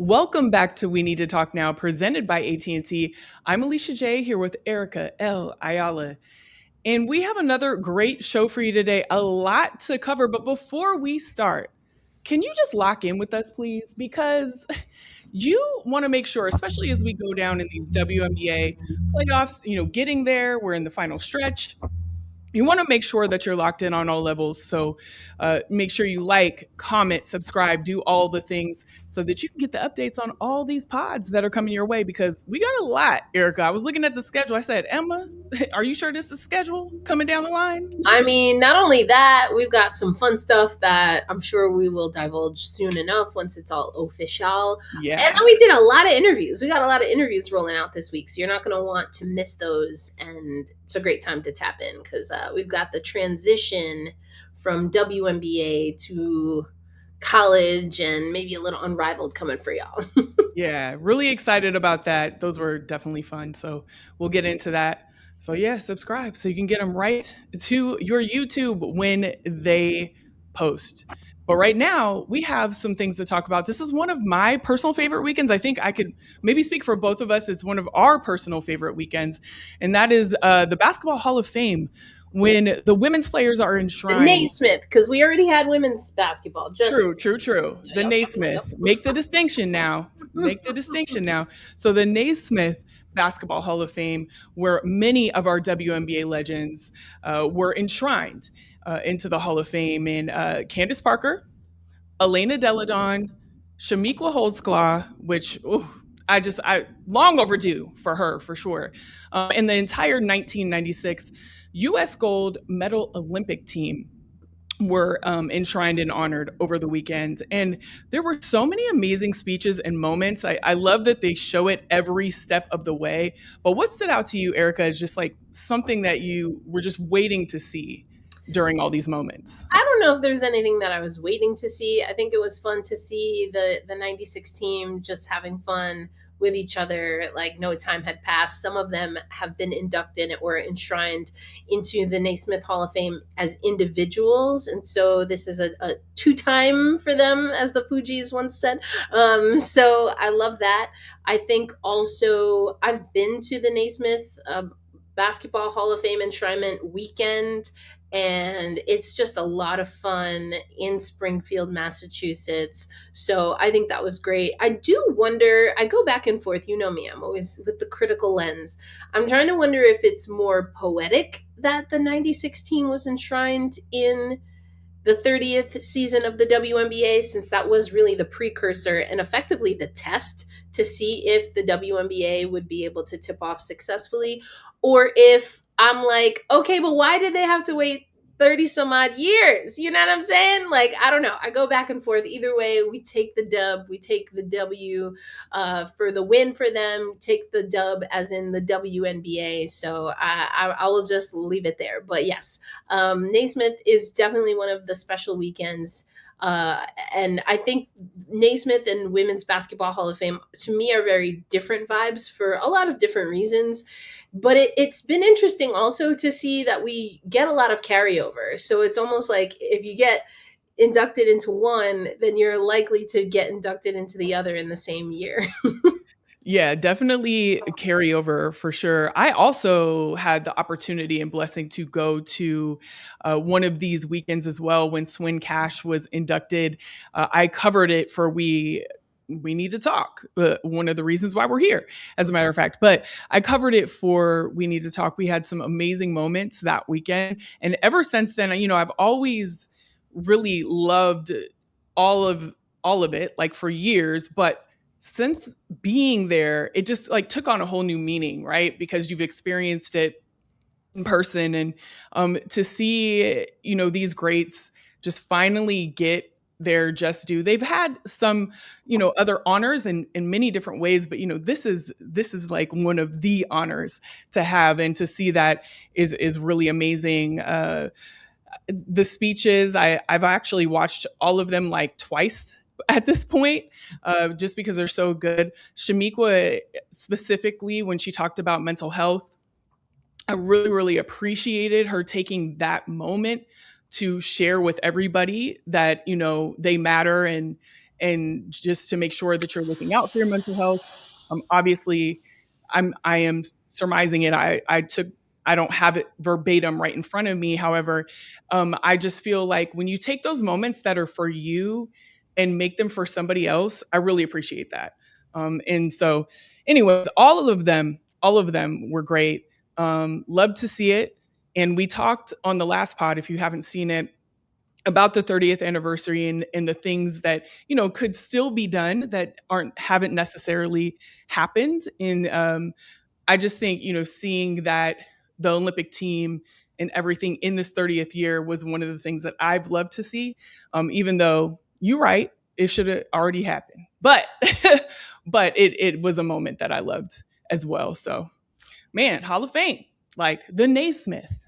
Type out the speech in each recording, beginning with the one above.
Welcome back to We Need to Talk Now, presented by AT&T. I'm Alicia J here with Erica L. Ayala. And we have another great show for you today, a lot to cover. But before we start, can you just lock in with us, please? Because you want to make sure, especially as we go down in these WNBA playoffs, getting there, we're in the final stretch. You want to make sure that you're locked in on all levels. So make sure you like, comment, subscribe, do all the things so that you can get the updates on all these pods that are coming your way because we got a lot, Erica. I was looking at the schedule. I said, Emma, are you sure this is schedule coming down the line? I mean, not only that, we've got some fun stuff that I'm sure we will divulge soon enough once it's all official. Yeah. And then we did a lot of interviews. We got a lot of interviews rolling out this week, so you're not going to want to miss those. And it's a great time to tap in because we've got the transition from WNBA to college and maybe a little unrivaled coming for y'all. Yeah, really excited about that. Those were definitely fun. So we'll get into that. So yeah, subscribe so you can get them right to your YouTube when they post. But right now, we have some things to talk about. This is one of my personal favorite weekends. I think I could maybe speak for both of us. It's one of our personal favorite weekends, and that is the Basketball Hall of Fame when the women's players are enshrined. Naismith, because we already had women's basketball. True. The Naismith. Make the distinction now. Make the distinction now. So the Naismith Basketball Hall of Fame, where many of our WNBA legends were enshrined into the Hall of Fame, and Candace Parker, Elena Deladon, Shamiqua Holdsclaw, which I long overdue for her for sure, and the entire 1996 U.S. gold medal Olympic team were enshrined and honored over the weekend. And there were so many amazing speeches and moments. I love that they show it every step of the way. But what stood out to you, Erica, is just like something that you were just waiting to see during all these moments? I don't know if there's anything that I was waiting to see. I think it was fun to see the 96 team just having fun with each other like no time had passed. Some of them have been inducted or enshrined into the Naismith Hall of Fame as individuals. And so this is a two-time for them, as the Fugees once said. So I love that. I think also I've been to the Naismith Basketball Hall of Fame enshrinement weekend, and it's just a lot of fun in Springfield, Massachusetts. So I think that was great. I do wonder, I go back and forth. You know me, I'm always with the critical lens. I'm trying to wonder if it's more poetic that the 96 team was enshrined in the 30th season of the WNBA, since that was really the precursor and effectively the test to see if the WNBA would be able to tip off successfully, or if I'm like, okay, but why did they have to wait 30 some odd years? You know what I'm saying? Like, I don't know. I go back and forth. Either way, we take the dub. We take the W for the win for them. Take the dub as in the WNBA. So I will just leave it there. But yes, Naismith is definitely one of the special weekends. And I think Naismith and Women's Basketball Hall of Fame, to me, are very different vibes for a lot of different reasons. But it's been interesting also to see that we get a lot of carryover. So it's almost like if you get inducted into one, then you're likely to get inducted into the other in the same year. Yeah, definitely carryover for sure. I also had the opportunity and blessing to go to one of these weekends as well when Swin Cash was inducted. I covered it for We Need to Talk, one of the reasons why we're here, as a matter of fact. But I covered it for We Need to Talk. We had some amazing moments that weekend. And ever since then, I've always really loved all of it, like for years. But since being there, it just like took on a whole new meaning, right? Because you've experienced it in person, and to see, these greats just finally get their just due. They've had some, other honors in many different ways, but this is like one of the honors to have, and to see that is really amazing. The speeches, I've actually watched all of them like twice at this point, just because they're so good. Shamiqua, specifically, when she talked about mental health, I really, really appreciated her taking that moment to share with everybody that, they matter, and and just to make sure that you're looking out for your mental health. Obviously, I am surmising it. I don't have it verbatim right in front of me. However, I just feel like when you take those moments that are for you and make them for somebody else, I really appreciate that. And so, anyways, all of them were great. Love to see it. And we talked on the last pod, if you haven't seen it, about the 30th anniversary and the things that could still be done that haven't necessarily happened. And I just think seeing that the Olympic team and everything in this 30th year was one of the things that I've loved to see. Even though you're right, it should have already happened, but but it was a moment that I loved as well. So, man, Hall of Fame, like the Naismith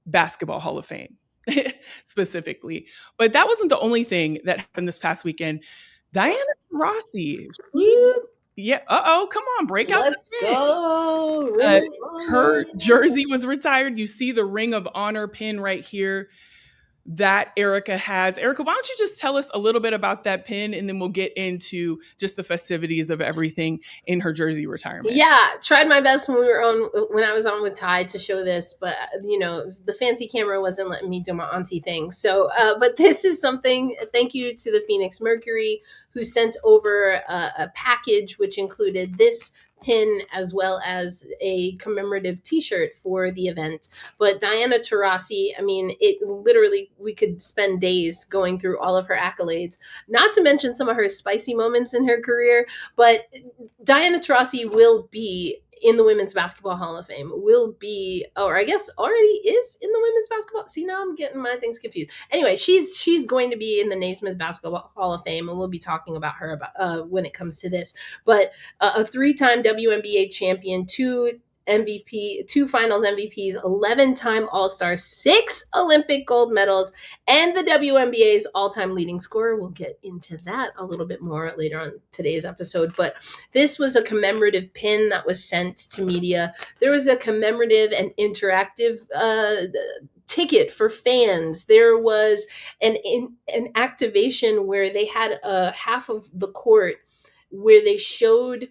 Basketball Hall of Fame specifically. But that wasn't the only thing that happened this past weekend. Diana Taurasi, yeah, come on, break out Let's the pin. Go. Her jersey was retired. You see the Ring of Honor pin right here that Erica has. Erica, why don't you just tell us a little bit about that pin, and then we'll get into just the festivities of everything in her jersey retirement. Yeah, tried my best when I was on with Ty to show this, but the fancy camera wasn't letting me do my auntie thing. So, but this is something. Thank you to the Phoenix Mercury, who sent over a package which included this pin as well as a commemorative t-shirt for the event. But Diana Taurasi, I mean, it literally, we could spend days going through all of her accolades, not to mention some of her spicy moments in her career. But Diana Taurasi will be in the Women's Basketball Hall of Fame, or I guess already is in the Women's Basketball. See, now I'm getting my things confused. Anyway, she's going to be in the Naismith Basketball Hall of Fame, and we'll be talking about her when it comes to this. But a 3-time WNBA champion, 2 finals MVPs, 11-time All-Star, 6 Olympic gold medals, and the WNBA's all-time leading scorer. We'll get into that a little bit more later on today's episode. But this was a commemorative pin that was sent to media. There was a commemorative and interactive ticket for fans. There was an activation where they had half of the court where they showed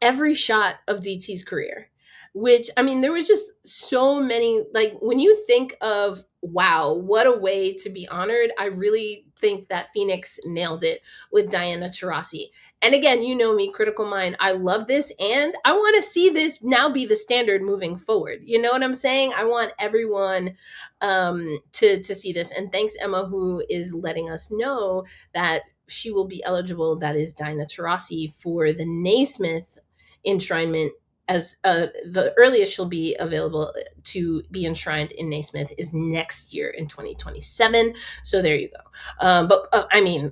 every shot of DT's career, which, I mean, there was just so many, like, when you think of, wow, what a way to be honored, I really think that Phoenix nailed it with Diana Taurasi. And again, you know me, critical mind, I love this, and I want to see this now be the standard moving forward. You know what I'm saying? I want everyone to see this. And thanks, Emma, who is letting us know that she will be eligible, that is Diana Taurasi, for the Naismith enshrinement, as the earliest she'll be available to be enshrined in Naismith is next year in 2027. So there you go. But I mean,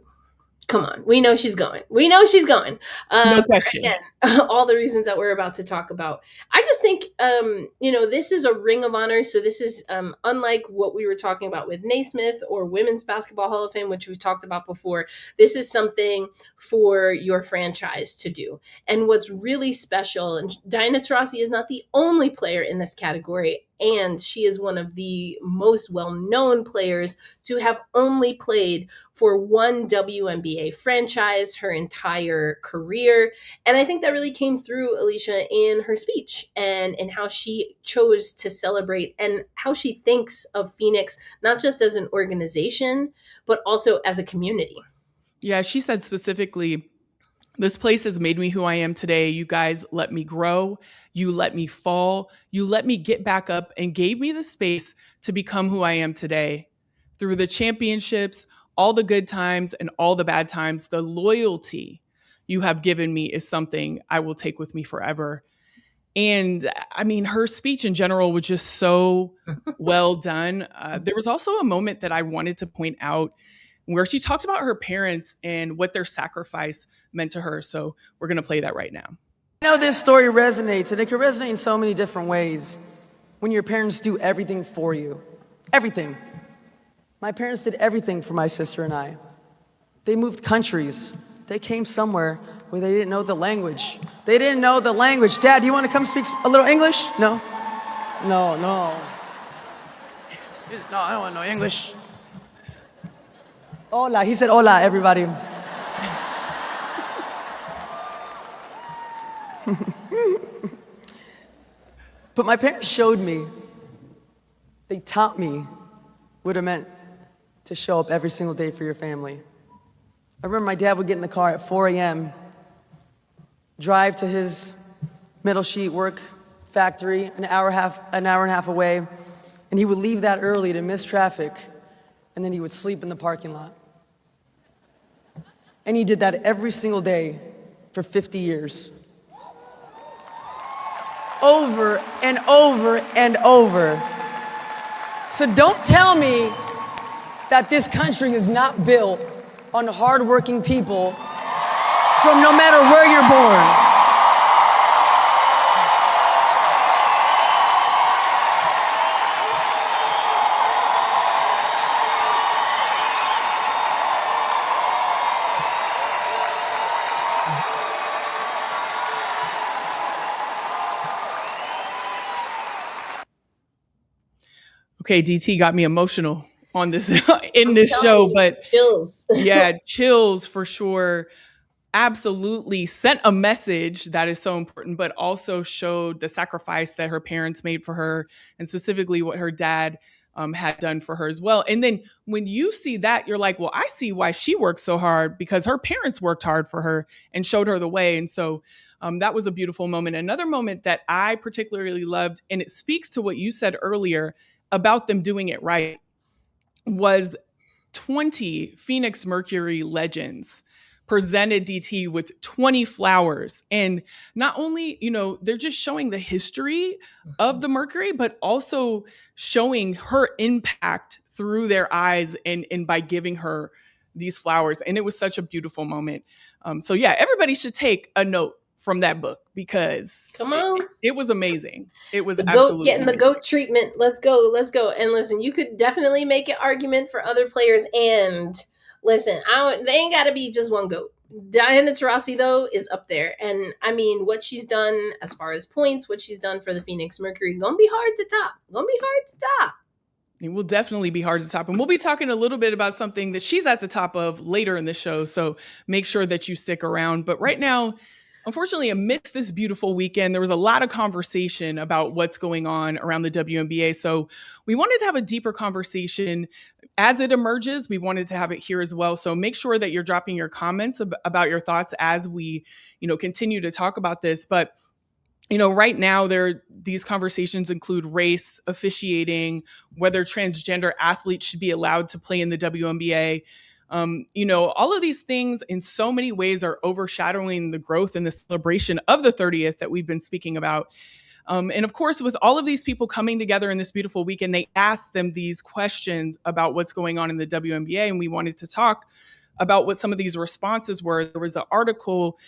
come on. We know she's going. No question. Again, all the reasons that we're about to talk about. I just think, this is a Ring of Honor. So this is unlike what we were talking about with Naismith or Women's Basketball Hall of Fame, which we talked about before. This is something for your franchise to do. And what's really special, and Diana Taurasi is not the only player in this category, and she is one of the most well-known players to have only played for one WNBA franchise her entire career. And I think that really came through, Alicia, in her speech and how she chose to celebrate and how she thinks of Phoenix, not just as an organization, but also as a community. Yeah, she said specifically, this place has made me who I am today. You guys let me grow. You let me fall. You let me get back up and gave me the space to become who I am today. Through the championships, all the good times and all the bad times, the loyalty you have given me is something I will take with me forever. And I mean, her speech in general was just so well done. There was also a moment that I wanted to point out where she talked about her parents and what their sacrifice meant to her. So we're going to play that right now. I know this story resonates, and it can resonate in so many different ways when your parents do everything for you. Everything. My parents did everything for my sister and I. They moved countries. They came somewhere where they didn't know the language. They didn't know the language. Dad, do you want to come speak a little English? No. No, I don't want to know English. Hola, he said hola, everybody. But my parents showed me, they taught me what it meant to show up every single day for your family. I remember my dad would get in the car at 4 a.m., drive to his metal sheet work factory an hour and a half away, and he would leave that early to miss traffic, and then he would sleep in the parking lot. And he did that every single day for 50 years. Over and over and over. So don't tell me that this country is not built on hardworking people from no matter where you're born. Okay, DT got me emotional on this in this show, but chills. Yeah, chills for sure. Absolutely sent a message that is so important, but also showed the sacrifice that her parents made for her, and specifically what her dad had done for her as well. And then when you see that, you're like, well, I see why she worked so hard, because her parents worked hard for her and showed her the way. And so that was a beautiful moment. Another moment that I particularly loved, and it speaks to what you said earlier about them doing it right, was 20 Phoenix Mercury legends presented DT with 20 flowers. And not only, they're just showing the history of the Mercury, but also showing her impact through their eyes and by giving her these flowers. And it was such a beautiful moment. So yeah, everybody should take a note from that book, because Come on. It was amazing. It was the absolutely goat getting amazing. the goat treatment. Let's go. And listen, you could definitely make an argument for other players. And listen, they ain't got to be just one goat. Diana Taurasi, though, is up there. And I mean, what she's done as far as points, what she's done for the Phoenix Mercury, gonna be hard to top. It will definitely be hard to top. And we'll be talking a little bit about something that she's at the top of later in the show. So make sure that you stick around. But right now, unfortunately, amidst this beautiful weekend, there was a lot of conversation about what's going on around the WNBA. So we wanted to have a deeper conversation as it emerges. We wanted to have it here as well. So make sure that you're dropping your comments about your thoughts as we, continue to talk about this. But right now, these conversations include race, officiating, whether transgender athletes should be allowed to play in the WNBA. All of these things in so many ways are overshadowing the growth and the celebration of the 30th that we've been speaking about. And of course, with all of these people coming together in this beautiful weekend, they asked them these questions about what's going on in the WNBA. And we wanted to talk about what some of these responses were. There was an article,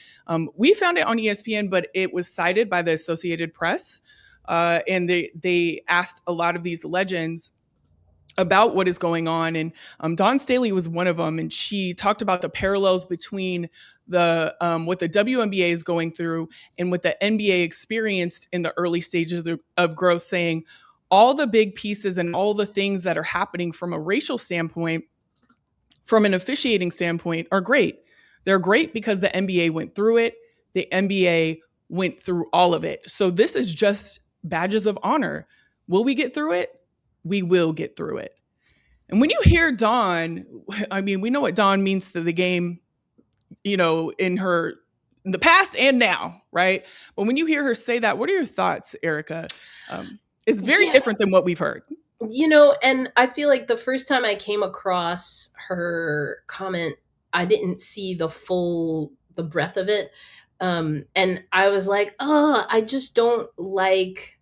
we found it on ESPN, but it was cited by the Associated Press. And they asked a lot of these legends about what is going on. And Dawn Staley was one of them. And she talked about the parallels between what the WNBA is going through and what the NBA experienced in the early stages of growth, saying all the big pieces and all the things that are happening from a racial standpoint, from an officiating standpoint, are great. They're great because the NBA went through it. The NBA went through all of it. So this is just badges of honor. Will we get through it? We will get through it. And when you hear Dawn, I mean, we know what Dawn means to the game, in the past and now, right? But when you hear her say that, what are your thoughts, Erica? It's very different than what we've heard. And I feel like the first time I came across her comment, I didn't see the breadth of it. And I was like, I just don't like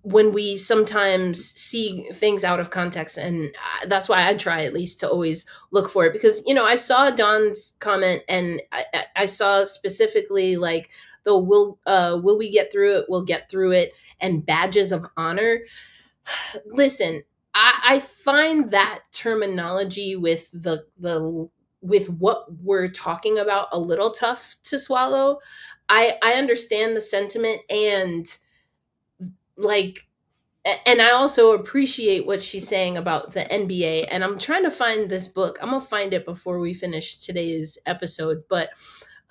when we sometimes see things out of context. And that's why I try at least to always look for it, because, I saw Dawn's comment, and I saw specifically like the will we get through it? We'll get through it. And badges of honor. Listen, I find that terminology with with what we're talking about a little tough to swallow. I understand the sentiment, and and I also appreciate what she's saying about the NBA. And I'm trying to find this book. I'm gonna find it before we finish today's episode. But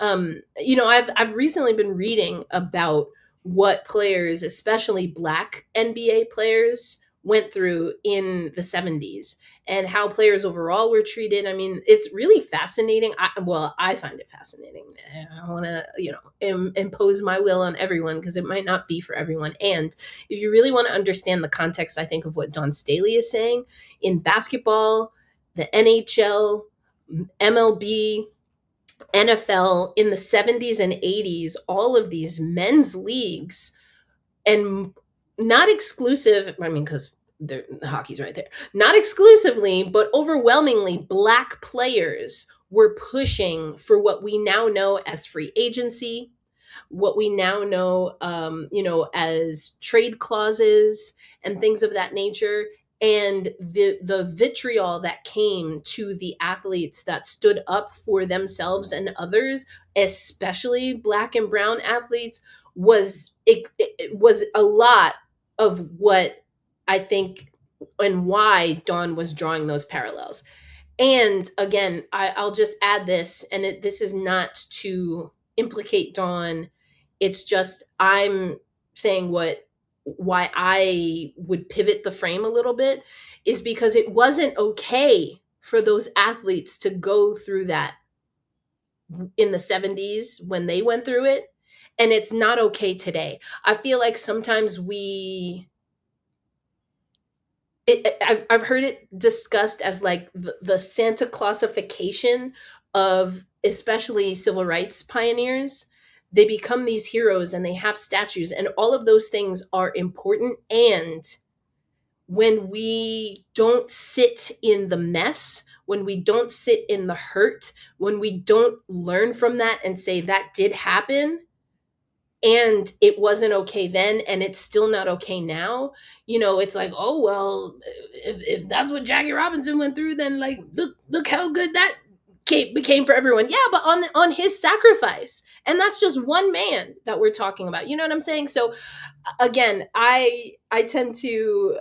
I've recently been reading about what players, especially Black NBA players, went through in the 70s and how players overall were treated. I mean, it's really fascinating. I find it fascinating. I don't want to, impose my will on everyone because it might not be for everyone. And if you really want to understand the context, I think, of what Dawn Staley is saying in basketball, the NHL, MLB, NFL in the 70s and 80s, all of these men's leagues, and not exclusive, I mean, because the hockey's right there, not exclusively, but overwhelmingly, Black players were pushing for what we now know as free agency, what we now know, as trade clauses and things of that nature. And the vitriol that came to the athletes that stood up for themselves and others, especially Black and brown athletes, it was a lot of what I think and why Dawn was drawing those parallels. And again, I'll just add this, and this is not to implicate Dawn. It's just I'm saying why I would pivot the frame a little bit is because it wasn't okay for those athletes to go through that in the 70s when they went through it, and it's not okay today. I feel like sometimes I've heard it discussed as like the Santa Clausification of especially civil rights pioneers. They become these heroes and they have statues, and all of those things are important. And when we don't sit in the mess, when we don't sit in the hurt, when we don't learn from that and say that did happen, and it wasn't okay then and it's still not okay now, it's like, oh well, if that's what Jackie Robinson went through, then like look how good that became for everyone. Yeah, but on his sacrifice, and that's just one man that we're talking about, you know what I'm saying? So again, I tend to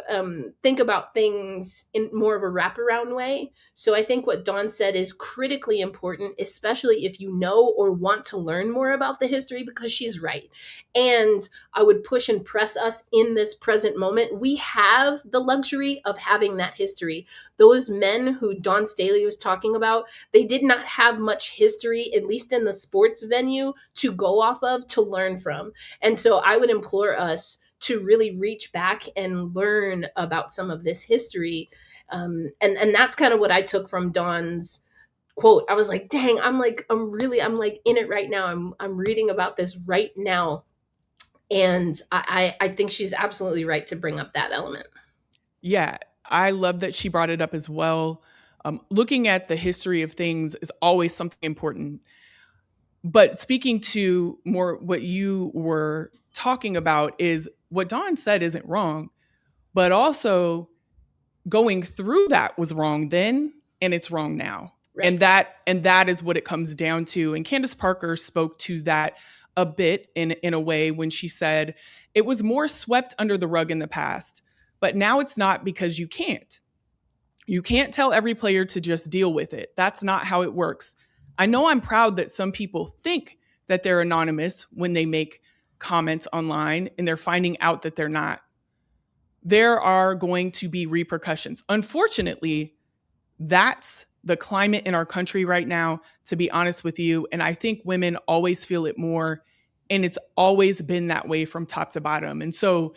think about things in more of a wraparound way. So I think what Dawn said is critically important, especially if you know or want to learn more about the history, because she's right. And I would push and press us in this present moment. We have the luxury of having that history. Those men who Dawn Staley was talking about, they did not have much history, at least in the sports venue, to go off of, to learn from. And so I would implore us to really reach back and learn about some of this history. And that's kind of what I took from Dawn's quote. I was like, dang, I'm like in it right now. I'm reading about this right now. And I think she's absolutely right to bring up that element. Yeah, I love that she brought it up as well. Looking at the history of things is always something important. But speaking to more what you were talking about, is what Dawn said isn't wrong, but also going through that was wrong then and it's wrong now. Right. And that is what it comes down to. And Candace Parker spoke to that a bit in a way when she said it was more swept under the rug in the past, but now it's not, because you can't. You can't tell every player to just deal with it. That's not how it works. I know I'm proud that some people think that they're anonymous when they make comments online and they're finding out that they're not. There are going to be repercussions. Unfortunately, that's the climate in our country right now, to be honest with you. And I think women always feel it more. And it's always been that way from top to bottom. And so,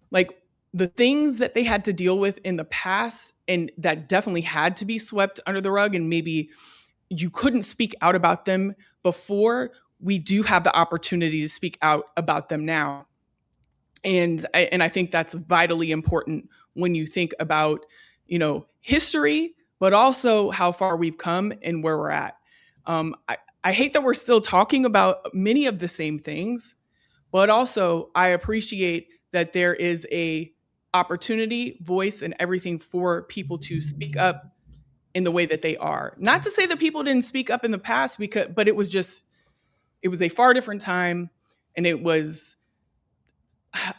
like, the things that they had to deal with in the past, and that definitely had to be swept under the rug, and maybe you couldn't speak out about them before, we do have the opportunity to speak out about them now. And I think that's vitally important when you think about, history, but also how far we've come and where we're at. I hate that we're still talking about many of the same things, but also I appreciate that there is a opportunity, voice, and everything for people to speak up in the way that they are. Not to say that people didn't speak up in the past, but it was a far different time. And it was,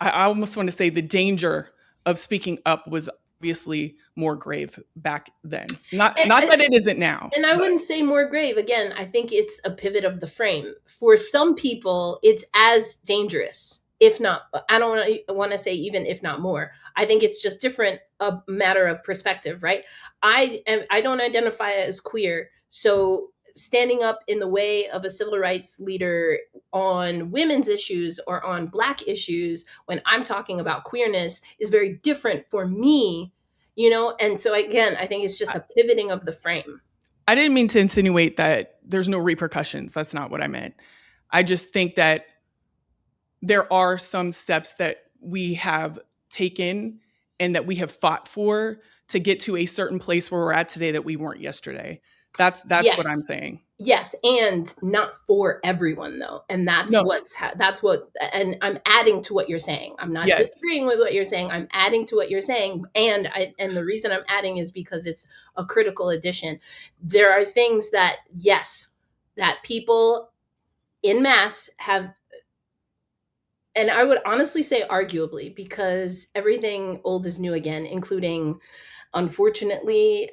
I almost want to say, the danger of speaking up was obviously more grave back then. Not that it isn't now. And I wouldn't say more grave. Again, I think it's a pivot of the frame. For some people, it's as dangerous, if not, I don't want to say even if not more. I think it's just different, a matter of perspective, right? I don't identify as queer. So standing up in the way of a civil rights leader on women's issues or on Black issues when I'm talking about queerness is very different for me, And so again, I think it's just a pivoting of the frame. I didn't mean to insinuate that there's no repercussions. That's not what I meant. I just think that there are some steps that we have taken and that we have fought for to get to a certain place where we're at today that we weren't yesterday. That's Yes. what I'm saying. Yes, and not for everyone though, and that's No. and I'm adding to what you're saying. I'm not Yes. disagreeing with what you're saying. I'm adding to what you're saying, and the reason I'm adding is because it's a critical addition. There are things that that people in mass have, and I would honestly say arguably, because everything old is new again, including, unfortunately,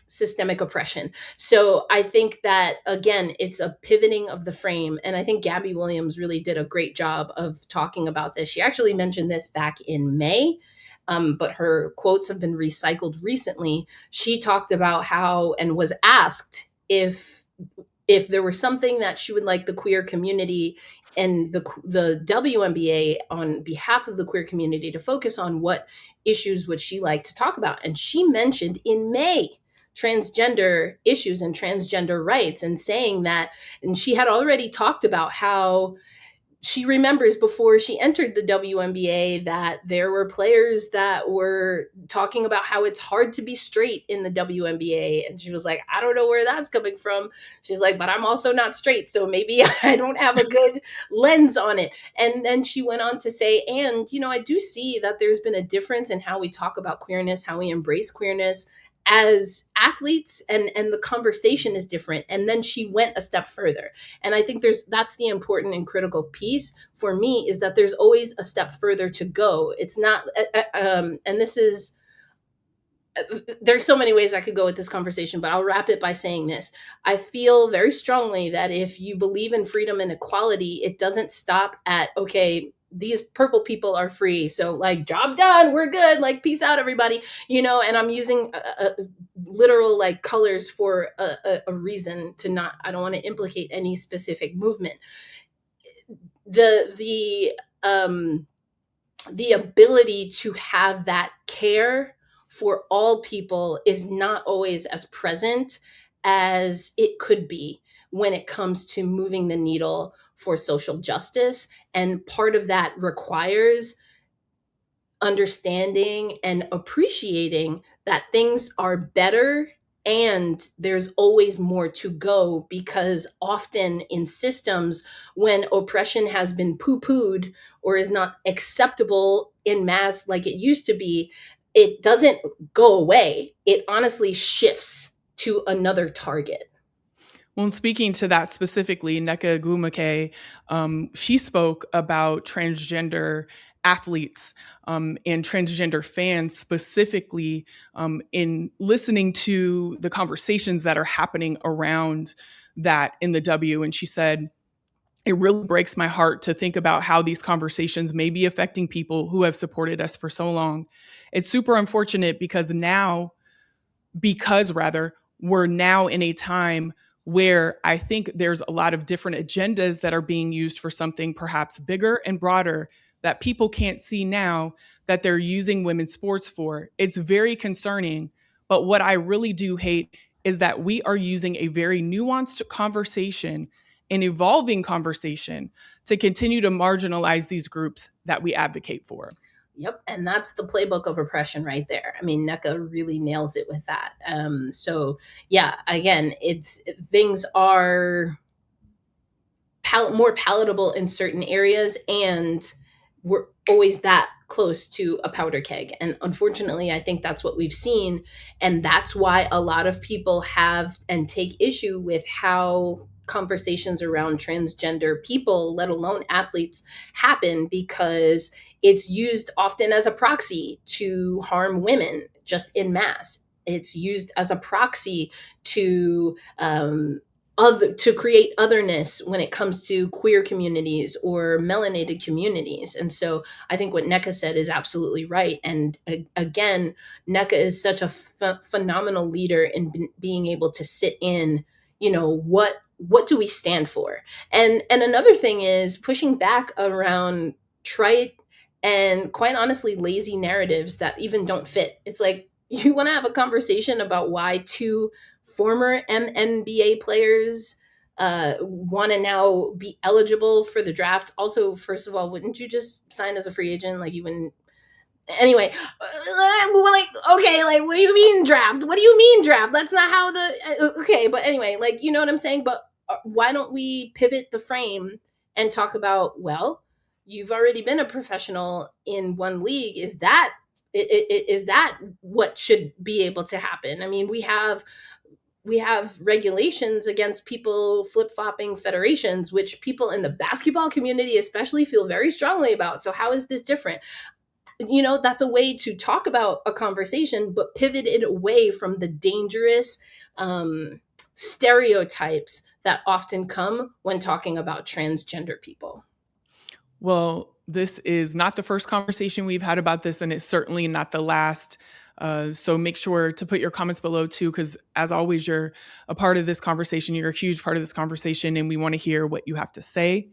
systemic oppression. So I think that, again, it's a pivoting of the frame. And I think Gabby Williams really did a great job of talking about this. She actually mentioned this back in May, but her quotes have been recycled recently. She talked about how, and was asked if there was something that she would like the queer community and the WNBA on behalf of the queer community to focus on, what issues would she like to talk about? And she mentioned in May transgender issues and transgender rights, and saying that, and she had already talked about how she remembers before she entered the WNBA that there were players that were talking about how it's hard to be straight in the WNBA. And she was like, I don't know where that's coming from. She's like, but I'm also not straight, so maybe I don't have a good lens on it. And then she went on to say, and, I do see that there's been a difference in how we talk about queerness, how we embrace queerness as athletes, and the conversation is different. And then she went a step further. And I think that's the important and critical piece for me, is that there's always a step further to go. It's not, and this is, there's so many ways I could go with this conversation, but I'll wrap it by saying this. I feel very strongly that if you believe in freedom and equality, it doesn't stop at, okay, these purple people are free, so like, job done, we're good, like, peace out everybody, and I'm using literal like colors for a reason to not, I don't want to implicate any specific movement. The ability to have that care for all people is not always as present as it could be when it comes to moving the needle for social justice. And part of that requires understanding and appreciating that things are better and there's always more to go, because often in systems, when oppression has been poo-pooed or is not acceptable in mass like it used to be, it doesn't go away. It honestly shifts to another target. Well, speaking to that specifically, Nneka Ogwumike, she spoke about transgender athletes and transgender fans specifically in listening to the conversations that are happening around that in the W. And she said, it really breaks my heart to think about how these conversations may be affecting people who have supported us for so long. It's super unfortunate because we're now in a time where I think there's a lot of different agendas that are being used for something perhaps bigger and broader that people can't see now that they're using women's sports for. It's very concerning. But what I really do hate is that we are using a very nuanced conversation, an evolving conversation, to continue to marginalize these groups that we advocate for. Yep. And that's the playbook of oppression right there. I mean, Nneka really nails it with that. So yeah, again, things are more palatable in certain areas, and we're always that close to a powder keg. And unfortunately, I think that's what we've seen. And that's why a lot of people have and take issue with how conversations around transgender people, let alone athletes, happen, because it's used often as a proxy to harm women. just in mass. It's used as a proxy to to create otherness when it comes to queer communities or melanated communities. And so I think what Nneka said is absolutely right. And again, Nneka is such a phenomenal leader in being able to sit in, what do we stand for? And another thing is pushing back around trite and, quite honestly, lazy narratives that even don't fit. It's like, you want to have a conversation about why two former NBA players want to now be eligible for the draft. Also, first of all, wouldn't you just sign as a free agent? Like, you wouldn't. Anyway, we're like, okay, like, what do you mean draft? What do you mean draft? That's not how okay, but anyway, like, you know what I'm saying? But why don't we pivot the frame and talk about, well, you've already been a professional in one league. Is that what should be able to happen? I mean, we have regulations against people flip-flopping federations, which people in the basketball community especially feel very strongly about. So how is this different? That's a way to talk about a conversation, but pivot it away from the dangerous stereotypes that often come when talking about transgender people. Well, this is not the first conversation we've had about this, and it's certainly not the last. So make sure to put your comments below too, because as always, you're a part of this conversation. You're a huge part of this conversation, and we want to hear what you have to say.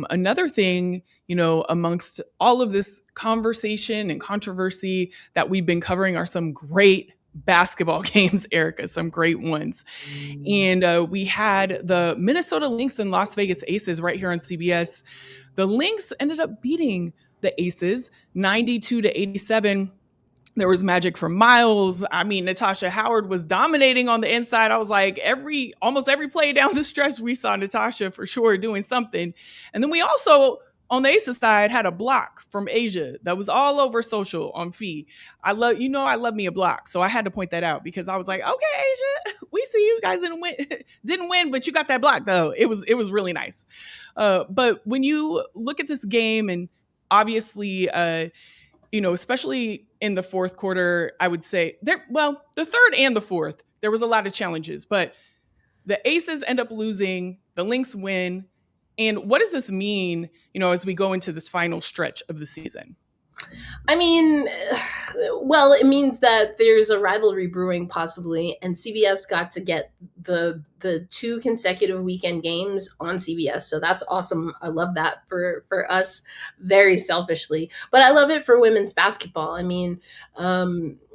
Another thing, amongst all of this conversation and controversy that we've been covering are some great basketball games, Erica, some great ones. And we had the Minnesota Lynx and Las Vegas Aces right here on CBS. The Lynx ended up beating the Aces 92-87. There was magic from Miles. I mean, Natasha Howard was dominating on the inside. I was like, almost every play down the stretch, we saw Natasha for sure doing something. And then we also, on the Aces side, had a block from Asia that was all over social on Fee. I love me a block. So I had to point that out because I was like, okay, Asia, we see you guys didn't win, but you got that block though. It was really nice. But when you look at this game, and obviously, especially in the fourth quarter, I would say the third and the fourth, there was a lot of challenges, but the Aces end up losing, the Lynx win. And what does this mean, as we go into this final stretch of the season? I mean, well, it means that there's a rivalry brewing possibly, and CBS got to get the 2 consecutive weekend games on CBS. So that's awesome. I love that for us, very selfishly, but I love it for women's basketball. I mean,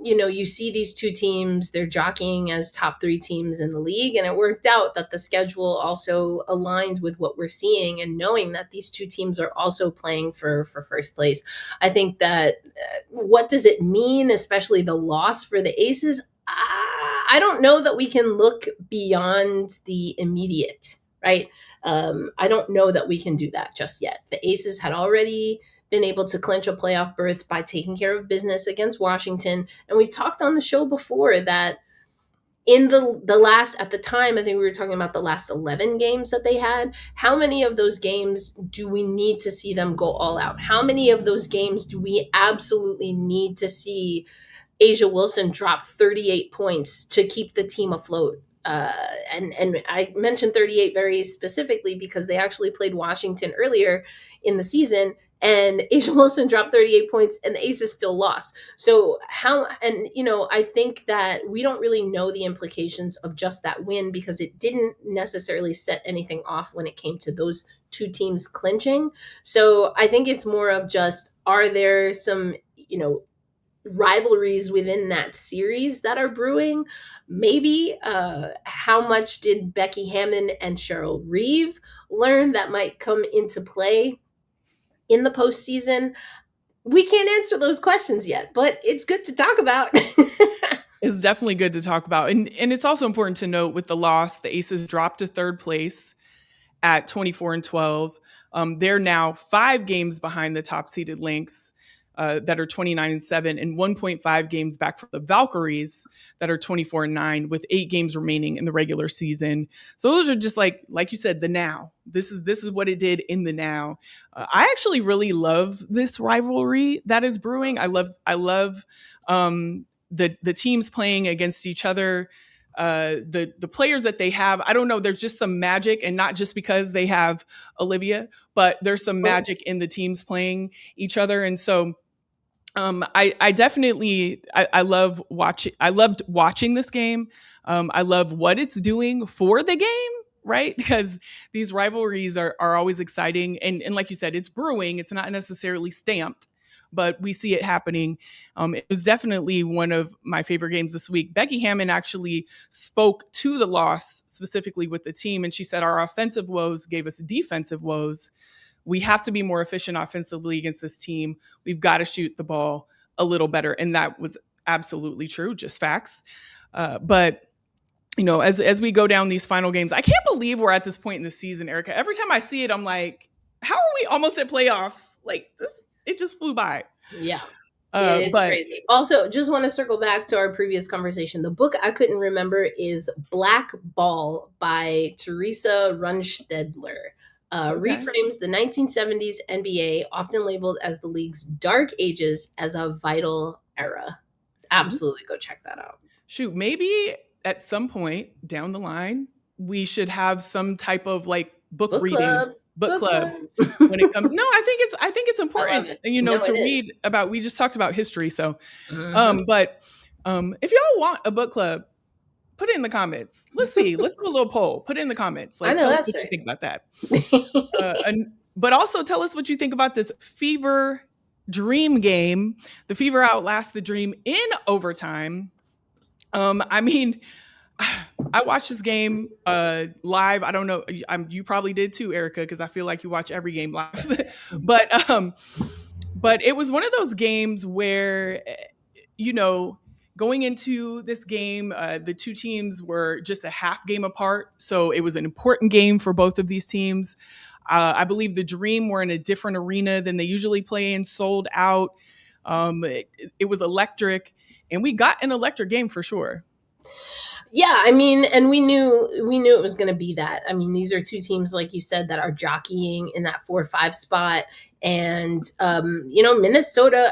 you see these 2 teams, they're jockeying as top 3 teams in the league. And it worked out that the schedule also aligned with what we're seeing, and knowing that these 2 teams are also playing for first place. I think that what does it mean, especially the loss for the Aces? I don't know that we can look beyond the immediate, right? I don't know that we can do that just yet. The Aces had already been able to clinch a playoff berth by taking care of business against Washington. And we talked on the show before that in the last, at the time, I think we were talking about the last 11 games that they had. How many of those games do we need to see them go all out? How many of those games do we absolutely need to see A'ja Wilson drop 38 points to keep the team afloat? And I mentioned 38 very specifically because they actually played Washington earlier in the season, and A'ja Wilson dropped 38 points and the Aces still lost. So I think that we don't really know the implications of just that win because it didn't necessarily set anything off when it came to those 2 teams clinching. So I think it's more of just, are there some, rivalries within that series that are brewing? Maybe. How much did Becky Hammon and Cheryl Reeve learn that might come into play in the postseason? We can't answer those questions yet, but it's good to talk about. It's definitely good to talk about. And it's also important to note with the loss, the Aces dropped to third place at 24-12. They're now 5 games behind the top seeded Lynx that are 29-7, and 1.5 games back from the Valkyries that are 24-9 with 8 games remaining in the regular season. So those are just like you said, the now. This is what it did in the now. I actually really love this rivalry that is brewing. I love the teams playing against each other, the players that they have, I don't know, there's just some magic, and not just because they have Olivia, but there's some magic in the teams playing each other. And so I definitely I love watching. I loved watching this game. I love what it's doing for the game, right? Because these rivalries are always exciting, and like you said, it's brewing. It's not necessarily stamped, but we see it happening. It was definitely one of my favorite games this week. Becky Hammond actually spoke to the loss specifically with the team, and she said, "Our offensive woes gave us defensive woes. We have to be more efficient offensively against this team. We've got to shoot the ball a little better." And that was absolutely true, just facts. But as we go down these final games, I can't believe we're at this point in the season, Erica. Every time I see it, I'm like, how are we almost at playoffs? Like this, it just flew by. Yeah. It's crazy. Also, just want to circle back to our previous conversation. The book I couldn't remember is Black Ball by Teresa Runstedler. Reframes the 1970s NBA, often labeled as the league's dark ages, as a vital era. Absolutely go check that out. Shoot, maybe at some point down the line, we should have some type of like book reading. Book club when it comes. No, I think it's important, to read about. We just talked about history, so but if y'all want a book club, put it in the comments. Let's see. Let's do a little poll. Put it in the comments. Like, tell us what you think about that. But also tell us what you think about this Fever Dream game. The Fever outlast the Dream in overtime. I mean, I watched this game live. I don't know. You probably did too, Erica, because I feel like you watch every game live. But it was one of those games where, going into this game, the two teams were just a half game apart. So it was an important game for both of these teams. I believe the Dream were in a different arena than they usually play in, sold out. It was electric, and we got an electric game for sure. Yeah, I mean, and we knew it was going to be that. I mean, these are two teams, like you said, that are jockeying in that 4-5 spot. And, Minnesota,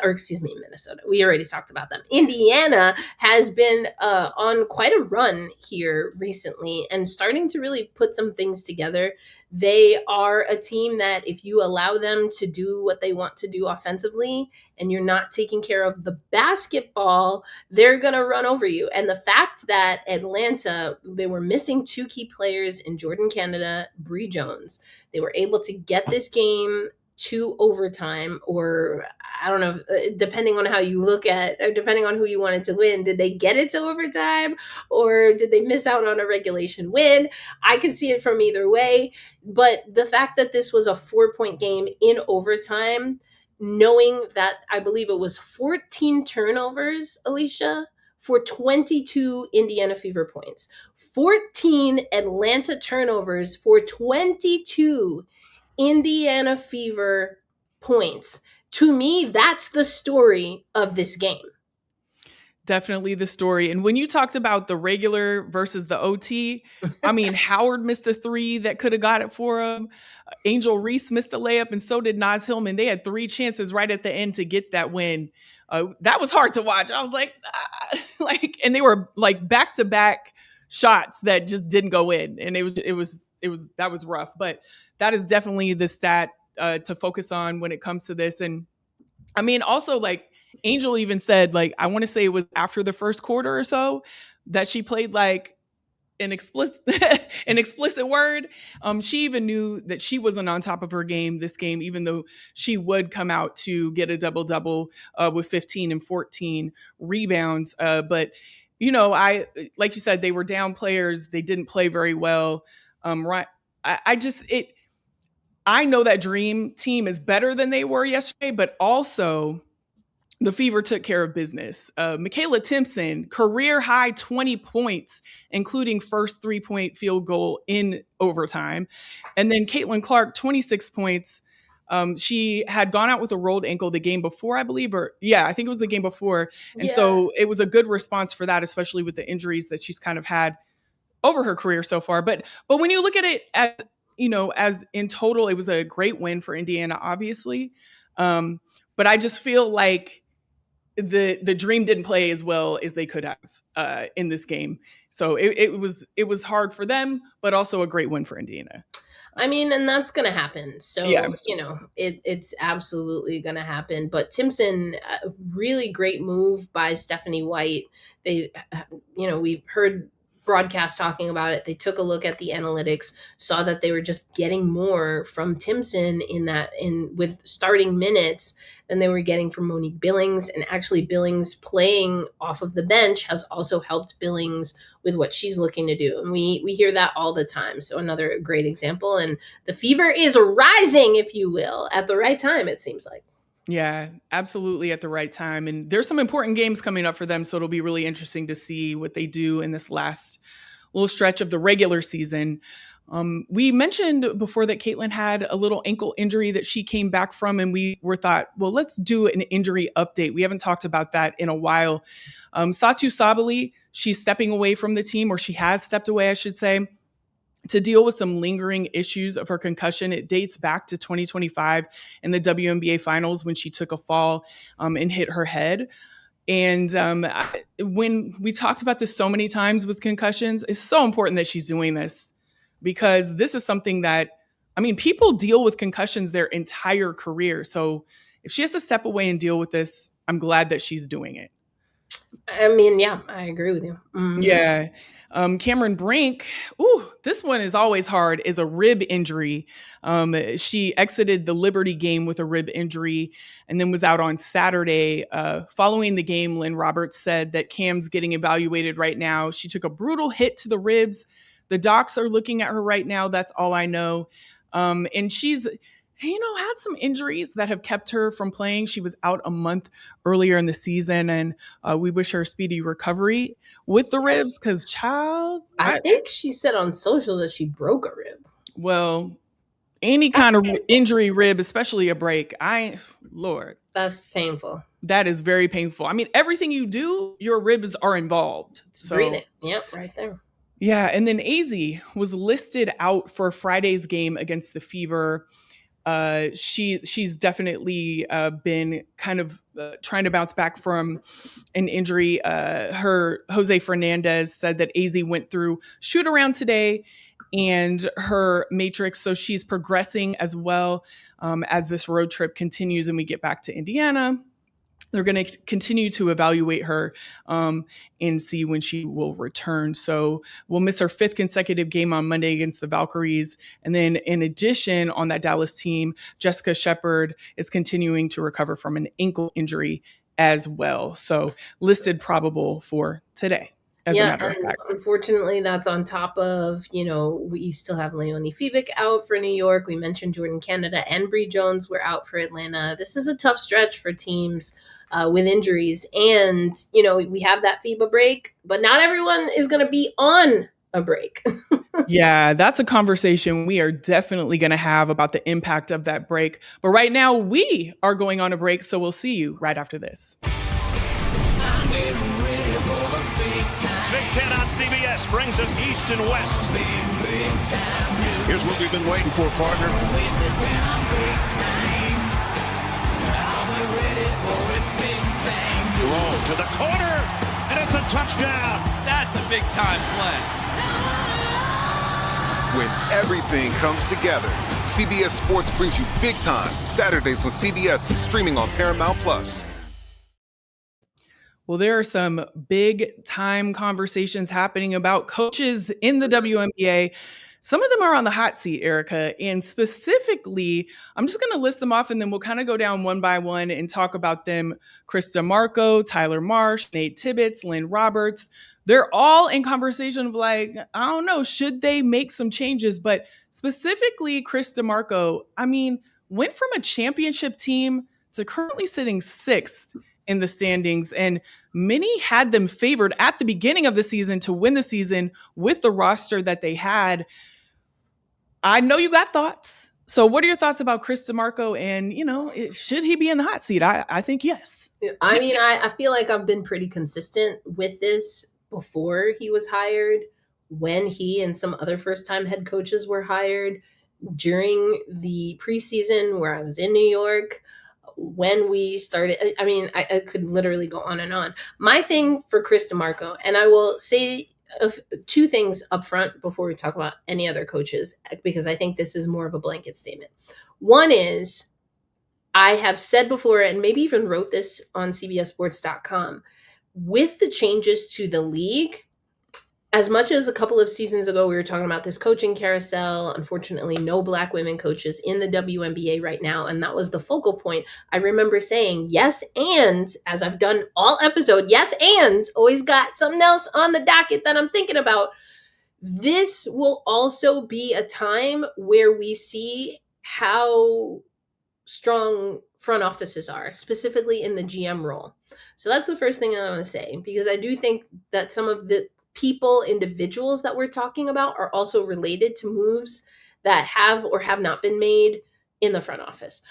we already talked about them. Indiana has been on quite a run here recently and starting to really put some things together. They are a team that if you allow them to do what they want to do offensively and you're not taking care of the basketball, they're going to run over you. And the fact that Atlanta, they were missing two key players in Jordan Canada, Bree Jones. They were able to get this game to overtime, or I don't know, depending on how you look at, or depending on who you wanted to win. Did they get it to overtime, or did they miss out on a regulation win? I could see it from either way. But the fact that this was a 4-point game in overtime, knowing that I believe it was 14 turnovers, Alicia, for 22 Indiana Fever points. 14 Atlanta turnovers for 22 Indiana Fever points. To me, that's the story of this game. Definitely the story. And when you talked about the regular versus the OT, I mean, Howard missed a 3 that could have got it for him. Angel Reese missed a layup, and so did Naz Hillman. They had 3 chances right at the end to get that win. That was hard to watch. I was like, and they were like back-to-back shots that just didn't go in. And that was rough. But that is definitely the stat to focus on when it comes to this. And I mean, also like Angel even said, like, I want to say it was after the first quarter or so that she played like an explicit word. She even knew that she wasn't on top of her game this game, even though she would come out to get a double-double with 15 and 14 rebounds. But like you said, they were down players. They didn't play very well. Right. I know that Dream team is better than they were yesterday, but also the Fever took care of business. Michaela Timpson, career high 20 points, including first 3-point field goal in overtime. And then Caitlin Clark, 26 points. She had gone out with a rolled ankle the game before, I believe, I think it was the game before. And so it was a good response for that, especially with the injuries that she's kind of had over her career so far. But when you look at it as in total, it was a great win for Indiana, obviously. But I just feel like the Dream didn't play as well as they could have in this game. So it was hard for them, but also a great win for Indiana. I mean, and that's going to happen. So, Yeah. it's absolutely going to happen. But Timpson, really great move by Stephanie White. They, we've heard broadcasts talking about it. They took a look at the analytics, saw that they were just getting more from Timpson with starting minutes than they were getting from Monique Billings. And actually Billings playing off of the bench has also helped Billings with what she's looking to do. And we hear that all the time. So another great example. And the fever is rising, if you will, at the right time, it seems like. Yeah, absolutely at the right time. And there's some important games coming up for them. So it'll be really interesting to see what they do in this last little stretch of the regular season. We mentioned before that Caitlin had a little ankle injury that she came back from, and we thought, well, let's do an injury update. We haven't talked about that in a while. Satou Sabally, she's stepping away from the team, or she has stepped away, I should say, to deal with some lingering issues of her concussion. It dates back to 2025 in the WNBA finals when she took a fall and hit her head. And when we talked about this so many times with concussions, it's so important that she's doing this, because this is something that, people deal with concussions their entire career. So if she has to step away and deal with this, I'm glad that she's doing it. I mean, yeah, I agree with you. Mm-hmm. Yeah. Cameron Brink, this one is always hard, is a rib injury. She exited the Liberty game with a rib injury and then was out on Saturday. Following the game, Lynn Roberts said that Cam's getting evaluated right now. She took a brutal hit to the ribs. The docs are looking at her right now. That's all I know. And she's had some injuries that have kept her from playing. She was out a month earlier in the season, and we wish her a speedy recovery with the ribs, because I think she said on social that she broke a rib. Well, any kind of injury rib, especially a break, Lord. That's painful. That is very painful. Everything you do, your ribs are involved. It's breathing. Yep, right there. Yeah, and then Azzi was listed out for Friday's game against the Fever. She's definitely been kind of trying to bounce back from an injury. Her Jose Fernandez said that Azzi went through shoot around today and her matrix, so she's progressing as well as this road trip continues and we get back to Indiana. They're going to continue to evaluate her and see when she will return. So we'll miss her 5th consecutive game on Monday against the Valkyries. And then in addition, on that Dallas team, Jessica Shepard is continuing to recover from an ankle injury as well. So listed probable for today. As a matter of fact. Unfortunately, that's on top of, we still have Leonie Fiebig out for New York. We mentioned Jordan Canada and Bree Jones were out for Atlanta. This is a tough stretch for teams with injuries. And, we have that FIBA break, but not everyone is going to be on a break. Yeah, that's a conversation we are definitely going to have about the impact of that break. But right now we are going on a break, so we'll see you right after this. Big Ten on CBS brings us East and West. Here's what we've been waiting for, partner. Roll to the corner, and it's a touchdown. That's a big-time play. When everything comes together, CBS Sports brings you Big Time, Saturdays on CBS and streaming on Paramount+. Well, there are some big time conversations happening about coaches in the WNBA. Some of them are on the hot seat, Erica, and specifically, I'm just going to list them off and then we'll kind of go down one by one and talk about them. Chris DeMarco, Tyler Marsh, Nate Tibbetts, Lynn Roberts. They're all in conversation of I don't know, should they make some changes? But specifically, Chris DeMarco, went from a championship team to currently sitting 6th in the standings, and many had them favored at the beginning of the season to win the season with the roster that they had. I know you got thoughts. So what are your thoughts about Chris DeMarco, and, should he be in the hot seat? I think yes. I feel like I've been pretty consistent with this before he was hired, when he and some other first-time head coaches were hired, during the preseason where I was in New York, when we started, I mean, I could literally go on and on. My thing for Chris DeMarco, and I will say two things up front before we talk about any other coaches, because I think this is more of a blanket statement. One is, I have said before, and maybe even wrote this on CBSSports.com, with the changes to the league, as much as a couple of seasons ago we were talking about this coaching carousel, unfortunately no Black women coaches in the WNBA right now, and that was the focal point. I remember saying, yes, and as I've done all episode, yes, and always got something else on the docket that I'm thinking about. This will also be a time where we see how strong front offices are, specifically in the GM role. So that's the first thing I want to say, because I do think that some of the individuals that we're talking about are also related to moves that have or have not been made in the front office.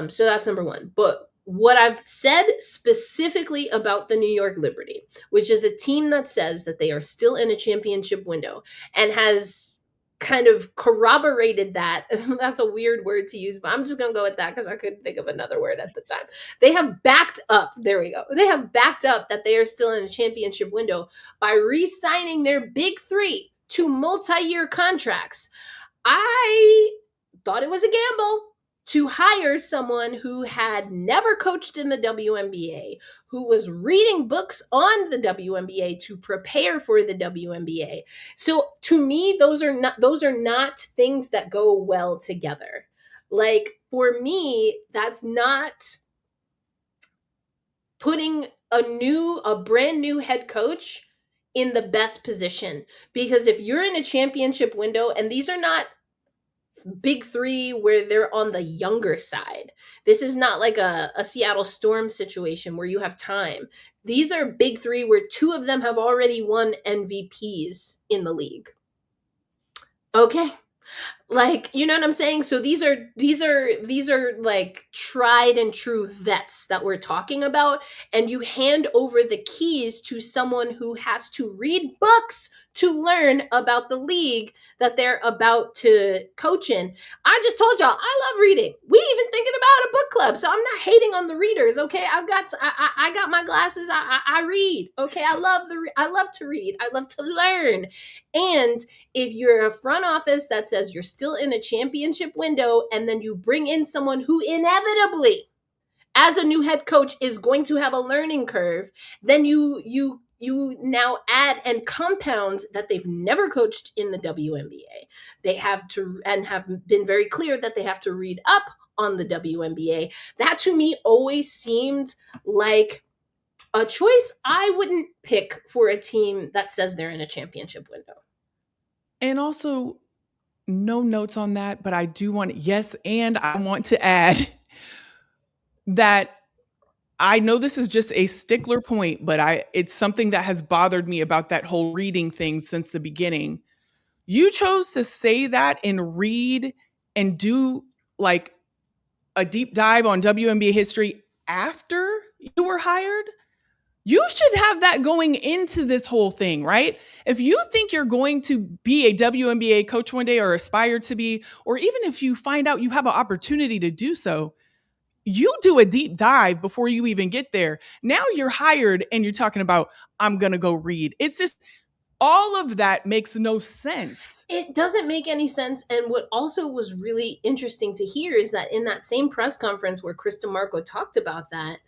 So that's number one. But what I've said specifically about the New York Liberty, which is a team that says that they are still in a championship window and has kind of corroborated that. That's a weird word to use, but I'm just going to go with that because I couldn't think of another word at the time. They have backed up. There we go. They have backed up that they are still in a championship window by re-signing their big three to multi-year contracts. I thought it was a gamble to hire someone who had never coached in the WNBA, who was reading books on the WNBA to prepare for the WNBA. So to me, those are not things that go well together. Like, for me, that's not putting a brand new head coach in the best position. Because if you're in a championship window, and these are not big three where they're on the younger side. This is not like a Seattle Storm situation where you have time. These are big three where two of them have already won MVPs in the league. Okay. Like, you know what I'm saying? So these are like tried and true vets that we're talking about. And you hand over the keys to someone who has to read books to learn about the league that they're about to coach in. I just told y'all, I love reading. We even thinking about a book club. So I'm not hating on the readers. Okay. I got my glasses. I read. Okay. I love to read. I love to learn. And if you're a front office that says you're still in a championship window, and then you bring in someone who inevitably, as a new head coach, is going to have a learning curve, then you now add and compound that they've never coached in the WNBA. They have to, and have been very clear that they have to read up on the WNBA. That to me always seemed like a choice I wouldn't pick for a team that says they're in a championship window. And also, no notes on that, but I do want, yes, and I want to add that I know this is just a stickler point, but it's something that has bothered me about that whole reading thing since the beginning. You chose to say that and read and do like a deep dive on WNBA history after you were hired. You should have that going into this whole thing, right? If you think you're going to be a WNBA coach one day, or aspire to be, or even if you find out you have an opportunity to do so, you do a deep dive before you even get there. Now you're hired and you're talking about, I'm going to go read. It's just, all of that makes no sense. It doesn't make any sense. And what also was really interesting to hear is that in that same press conference where Chris DeMarco talked about that,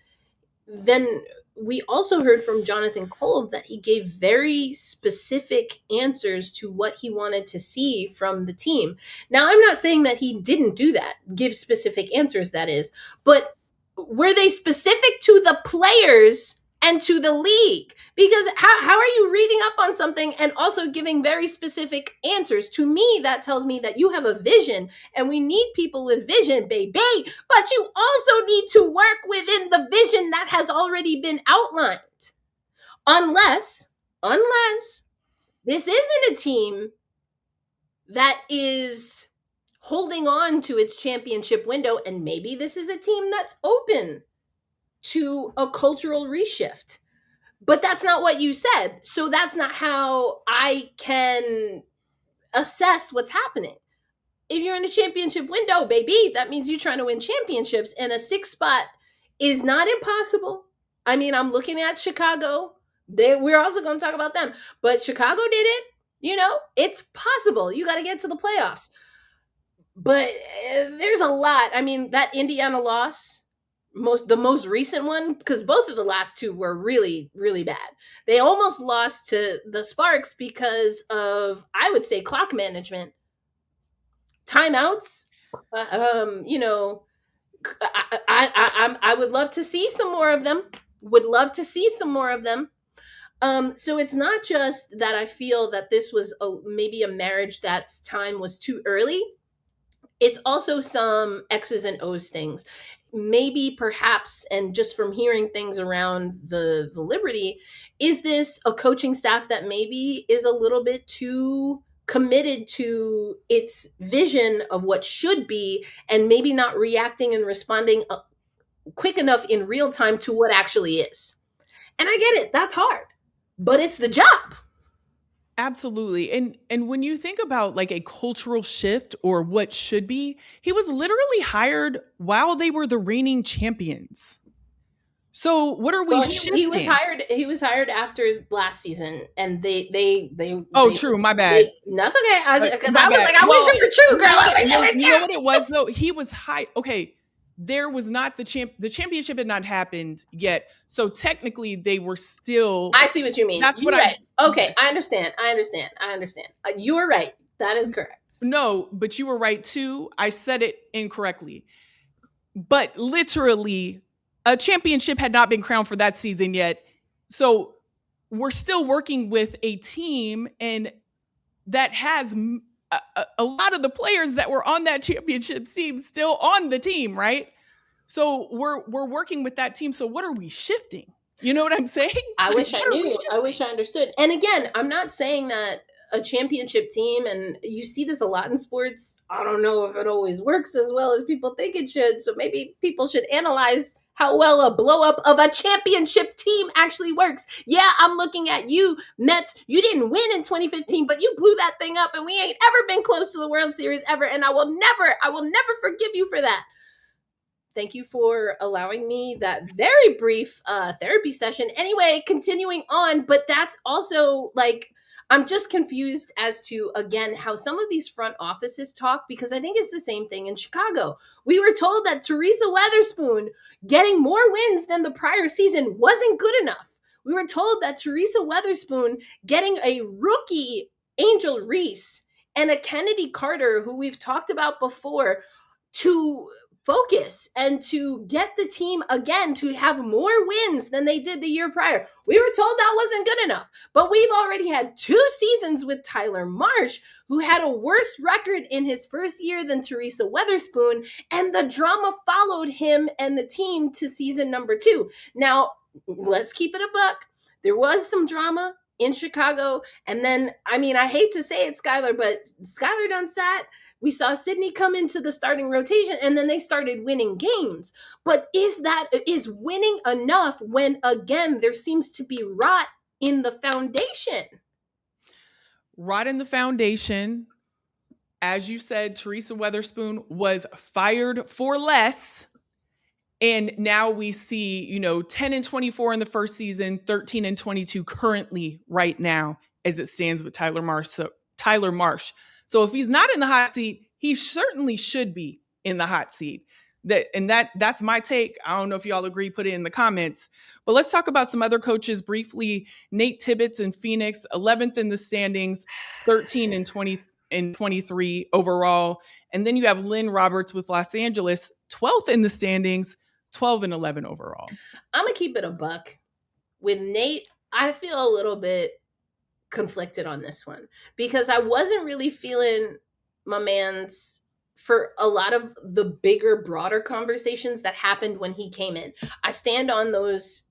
then we also heard from Jonathan Kolb that he gave very specific answers to what he wanted to see from the team. Now, I'm not saying that he didn't do that, give specific answers, that is, but were they specific to the players and to the league? Because how are you reading up on something and also giving very specific answers? To me, that tells me that you have a vision, and we need people with vision, baby. But you also need to work within the vision that has already been outlined. Unless this isn't a team that is holding on to its championship window, and maybe this is a team that's open to a cultural reshift. But that's not what you said. So that's not how I can assess what's happening. If you're in a championship window, baby, that means you're trying to win championships. And a 6 spot is not impossible. I mean, I'm looking at Chicago. We're also going to talk about them, but Chicago did it. It's possible. You got to get to the playoffs. But there's a lot. I mean, that Indiana loss, the most recent one, because both of the last two were really, really bad. They almost lost to the Sparks because of, I would say, clock management, timeouts. I would love to see some more of them. So it's not just that I feel that this was maybe a marriage that's time was too early. It's also some X's and O's things. Maybe, perhaps, and just from hearing things around the Liberty, is this a coaching staff that maybe is a little bit too committed to its vision of what should be, and maybe not reacting and responding quick enough in real time to what actually is? And I get it. That's hard, but it's the job. Absolutely. And when you think about like a cultural shift or what should be, he was literally hired while they were the reigning champions. So what are we shifting? He was hired after last season, and they true, my bad. That's okay. Because I was like, I wish it were true, girl. You know what it was though? He was hired. Okay. There was not the championship had not happened yet. So technically they were still. I see what you mean. That's You're what right. Okay. I understand. You were right. That is correct. No, but you were right too. I said it incorrectly. But literally a championship had not been crowned for that season yet. So we're still working with a team, and that has a lot of the players that were on that championship team still on the team, right? So we're working with that team. So what are we shifting? You know what I'm saying? I wish I knew. I wish I understood. And again, I'm not saying that a championship team, and you see this a lot in sports, I don't know if it always works as well as people think it should. So maybe people should analyze how well a blow up of a championship team actually works. Yeah, I'm looking at you, Mets. You didn't win in 2015, but you blew that thing up, and we ain't ever been close to the World Series ever. And I will never forgive you for that. Thank you for allowing me that very brief therapy session. Anyway, continuing on, but that's also like, I'm just confused as to, again, how some of these front offices talk, because I think it's the same thing in Chicago. We were told that Teresa Weatherspoon getting more wins than the prior season wasn't good enough. We were told that Teresa Weatherspoon getting a rookie Angel Reese and a Kennedy Carter, who we've talked about before, to focus and to get the team again to have more wins than they did the year prior. We were told that wasn't good enough, but we've already had 2 seasons with Tyler Marsh, who had a worse record in his first year than Teresa Weatherspoon, and the drama followed him and the team to season number 2. Now, let's keep it a buck. There was some drama in Chicago, and then, I mean, I hate to say it, Skylar, but Skylar done sat. We saw Sydney come into the starting rotation, and then they started winning games. But is winning enough when, again, there seems to be rot in the foundation? Rot in the foundation. As you said, Teresa Weatherspoon was fired for less. And now we see, 10-24 in the first season, 13-22 currently right now as it stands with Tyler Marsh. So if he's not in the hot seat, he certainly should be in the hot seat. That's my take. I don't know if y'all agree, put it in the comments. But let's talk about some other coaches briefly. Nate Tibbetts in Phoenix, 11th in the standings, 13-23 overall. And then you have Lynn Roberts with Los Angeles, 12th in the standings, 12-11 overall. I'm going to keep it a buck. With Nate, I feel a little bit conflicted on this one, because I wasn't really feeling my man's for a lot of the bigger, broader conversations that happened when he came in. I stand on those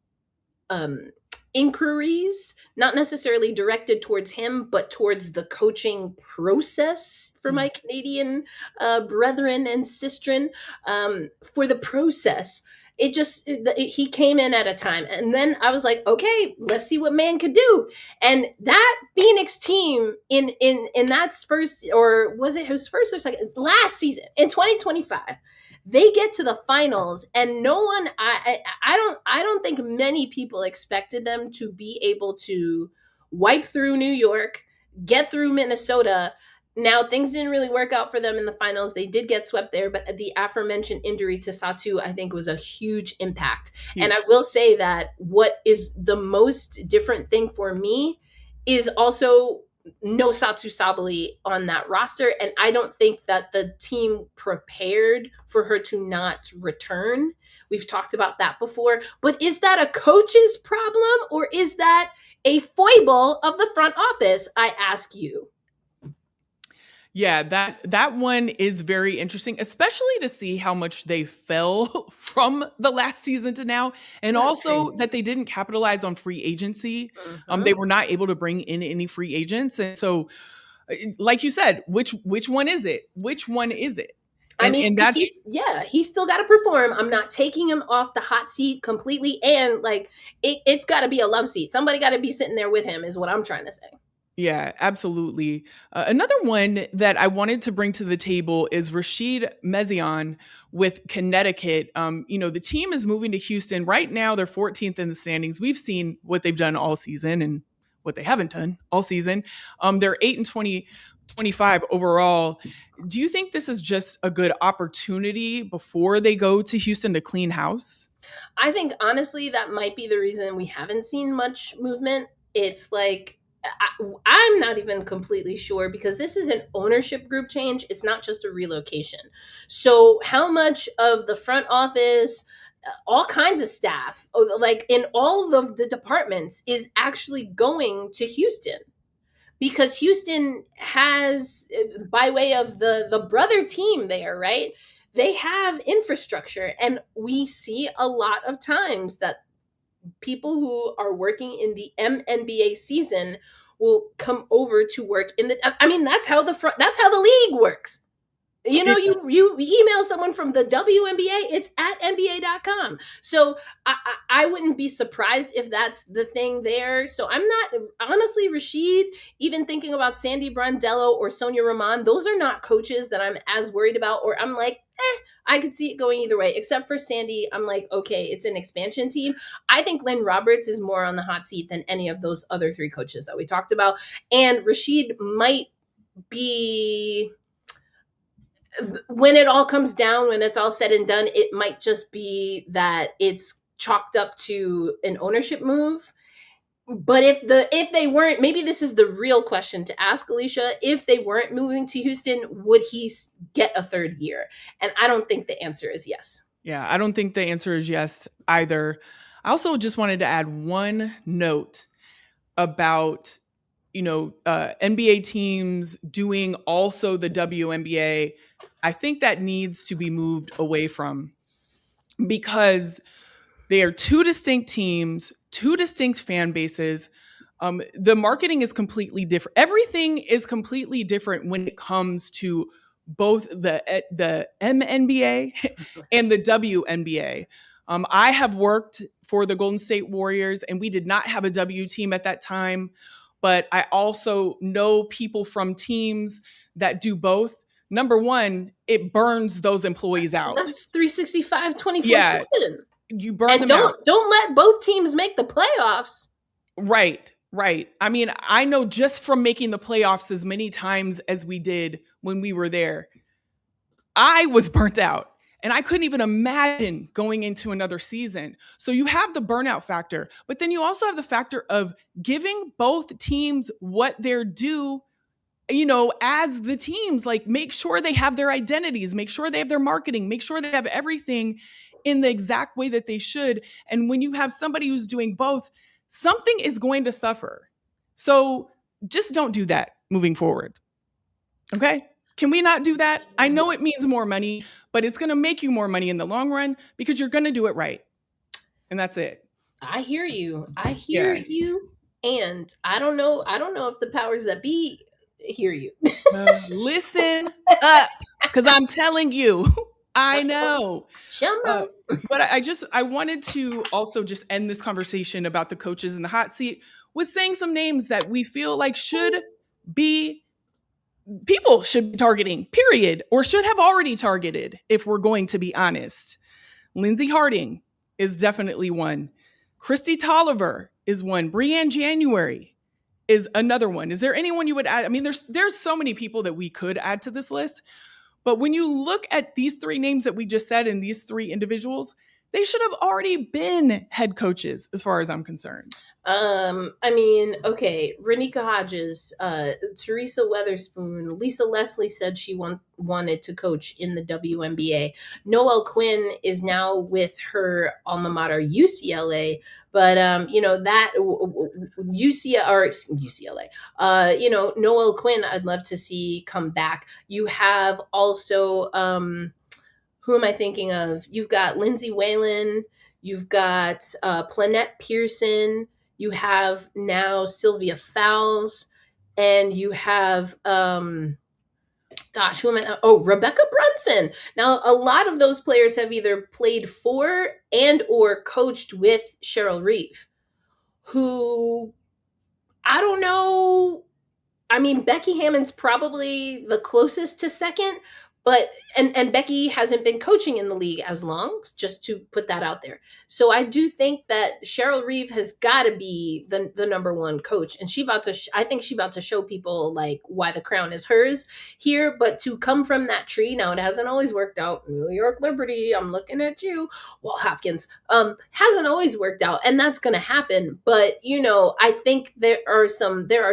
inquiries, not necessarily directed towards him, but towards the coaching process for my Canadian brethren and sistren, for the process. He came in at a time, and then I was like, okay, let's see what man could do. And that Phoenix team in that first, or was it his first or second, last season in 2025, They get to the finals, and no one, I don't think many people expected them to be able to wipe through New York, get through Minnesota. Now, things didn't really work out for them in the finals. They did get swept there, but the aforementioned injury to Satou, I think, was a huge impact. Huge. And I will say that what is the most different thing for me is also no Satou Sabally on that roster. And I don't think that the team prepared for her to not return. We've talked about that before. But is that a coach's problem, or is that a foible of the front office? I ask you. Yeah, that one is very interesting, especially to see how much they fell from the last season to now, and That's also crazy. that they didn't capitalize on free agency. Mhm. They were not able to bring in any free agents, and so, like you said, which one is it? Which one is it? I mean, And because that's he's still got to perform. I'm not taking him off the hot seat completely, and like it's got to be a love seat. Somebody got to be sitting there with him, is what I'm trying to say. Yeah, absolutely. Another one that I wanted to bring to the table is Rashid Mezion with Connecticut. The team is moving to Houston. Right now, they're 14th in the standings. We've seen what they've done all season and what they haven't done all season. They're 8-25 overall. Do you think this is just a good opportunity before they go to Houston to clean house? I think honestly that might be the reason we haven't seen much movement. It's like I'm not even completely sure, because this is an ownership group change. It's not just a relocation. So how much of the front office, all kinds of staff, like in all of the departments, is actually going to Houston? Because Houston has, by way of the brother team there, right? They have infrastructure, and we see a lot of times that people who are working in the MNBA season will come over to work in the. I mean, that's how the league works. You know, you email someone from the WNBA, it's at NBA.com. So I wouldn't be surprised if that's the thing there. So I'm not, honestly, Rashid, even thinking about Sandy Brondello or Sonia Rahman, those are not coaches that I'm as worried about, or I'm like, I could see it going either way. Except for Sandy, I'm like, okay, it's an expansion team. I think Lynn Roberts is more on the hot seat than any of those other three coaches that we talked about. And Rashid might be, when it all comes down, when it's all said and done, it might just be that it's chalked up to an ownership move. But if they weren't, maybe this is the real question to ask, Alicia, if they weren't moving to Houston, would he get a third year? And I don't think the answer is yes. Yeah, I don't think the answer is yes either. I also just wanted to add one note about, NBA teams doing also the WNBA. I think that needs to be moved away from, because they are two distinct teams, two distinct fan bases. The marketing is completely different. Everything is completely different when it comes to both the MNBA and the WNBA. I have worked for the Golden State Warriors, and we did not have a W team at that time. But I also know people from teams that do both. Number one, it burns those employees out. That's 365, 24/7. Yeah, you burn and them out. Don't let both teams make the playoffs. Right. I mean, I know just from making the playoffs as many times as we did when we were there, I was burnt out. And I couldn't even imagine going into another season. So you have the burnout factor, but then you also have the factor of giving both teams what they're due, as the teams. Like, make sure they have their identities, make sure they have their marketing, make sure they have everything in the exact way that they should. And when you have somebody who's doing both, something is going to suffer. So just don't do that moving forward. Okay? Can we not do that? I know it means more money, but it's going to make you more money in the long run because you're going to do it right. And that's it. I hear you. You. And I don't know if the powers that be hear you. Listen up, because I'm telling you, I know. But I wanted to also just end this conversation about the coaches in the hot seat with saying some names that we feel like should be people should be targeting, period, or should have already targeted, if we're going to be honest. Lindsey Harding is definitely one. Christy Tolliver is one. Breanne January is another one. Is there anyone you would add? I mean, there's so many people that we could add to this list. But when you look at these three names that we just said and these three individuals, they should have already been head coaches as far as I'm concerned. I mean, okay, Renika Hodges, Teresa Weatherspoon, Lisa Leslie said she wanted to coach in the WNBA. Noelle Quinn is now with her alma mater, UCLA. But you know that UCLA, you know, Noelle Quinn, I'd love to see come back. You have also who am I thinking of? You've got Lindsay Whalen, you've got Planette Pearson, you have now Sylvia Fowles, and you have gosh, who am I? Oh, Rebecca Brunson. Now, a lot of those players have either played for and or coached with Cheryl Reeve, who I don't know. I mean, Becky Hammond's probably the closest to second, but and Becky hasn't been coaching in the league as long, just to put that out there. So I do think that Cheryl Reeve has got to be the number one coach, and I think she's about to show people like why the crown is hers here. But to come from that tree, now it hasn't always worked out. New York Liberty, I'm looking at you, Walt Hopkins, hasn't always worked out, and that's going to happen. But you know, I think there are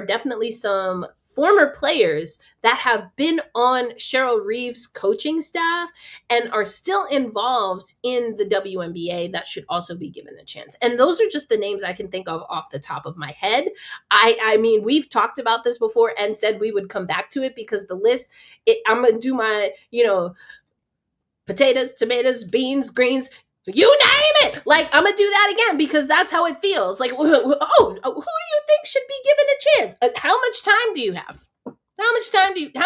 definitely some former players that have been on Cheryl Reeve's coaching staff and are still involved in the WNBA that should also be given a chance. And those are just the names I can think of off the top of my head. I mean, we've talked about this before and said we would come back to it because the list, I'm going to do my, you know, potatoes, tomatoes, beans, greens, you name it. Like, I'm going to do that again because that's how it feels. Like, who do you think should be given a chance? How much time do you have? How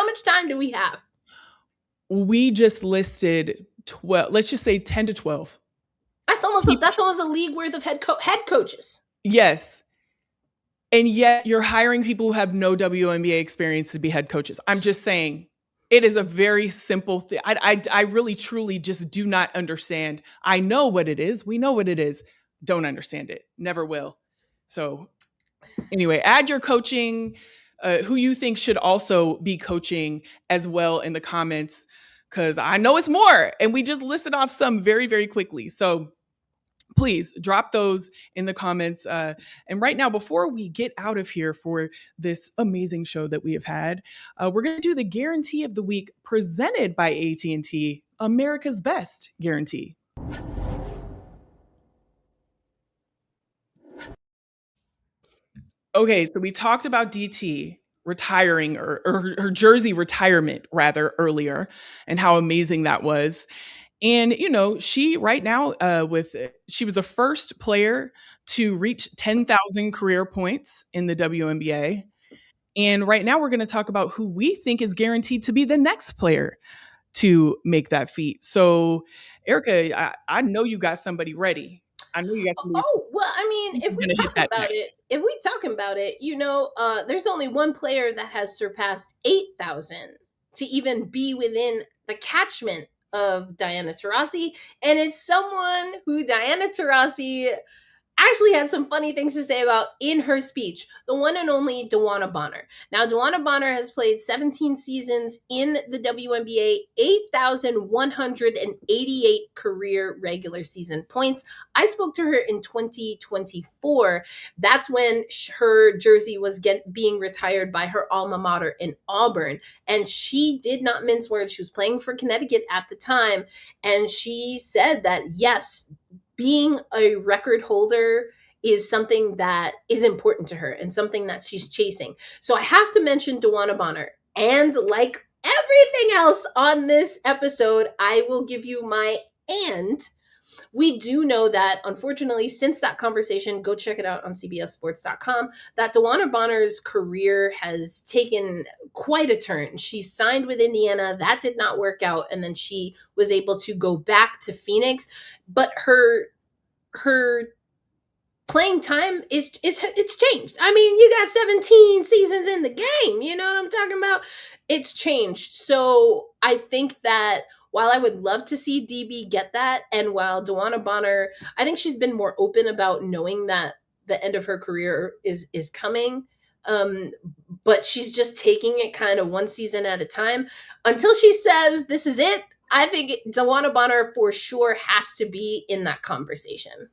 much time do we have? We just listed 12, let's just say 10 to 12. That's almost a league worth of head coaches. Yes. And yet you're hiring people who have no WNBA experience to be head coaches. I'm just saying, it is a very simple thing. I really, truly just do not understand. I know what it is. We know what it is. Don't understand it. Never will. So anyway, add your coaching, who you think should also be coaching as well in the comments, because I know it's more. And we just listed off some very, very quickly. So please drop those in the comments. And right now, before we get out of here for this amazing show that we have had, we're going to do the guarantee of the week presented by AT&T, America's Best Guarantee. Okay, so we talked about DT retiring or her jersey retirement rather earlier and how amazing that was. And, you know, she right now she was the first player to reach 10,000 career points in the WNBA. And right now we're going to talk about who we think is guaranteed to be the next player to make that feat. So, Erica, I know you got somebody ready. I know you got somebody. Oh, well, I mean, if we talking about it, you know, there's only one player that has surpassed 8,000 to even be within the catchment of Diana Taurasi, and it's someone who Diana Taurasi actually had some funny things to say about in her speech, the one and only DeWanna Bonner. Now, DeWanna Bonner has played 17 seasons in the WNBA, 8,188 career regular season points. I spoke to her in 2024. That's when her jersey was being retired by her alma mater in Auburn. And she did not mince words. She was playing for Connecticut at the time. And she said that, yes, being a record holder is something that is important to her and something that she's chasing. So I have to mention DeWanna Bonner. And like everything else on this episode, I will give you my and. We do know that, unfortunately, since that conversation, go check it out on cbssports.com, that DeWanna Bonner's career has taken quite a turn. She signed with Indiana. That did not work out. And then she was able to go back to Phoenix. But her playing time it's changed. I mean, you got 17 seasons in the game. You know what I'm talking about? It's changed. So I think that while I would love to see DB get that, and while Dewana Bonner, I think she's been more open about knowing that the end of her career is coming. Um, but she's just taking it kind of one season at a time until she says this is it. I think Dewana Bonner for sure has to be in that conversation.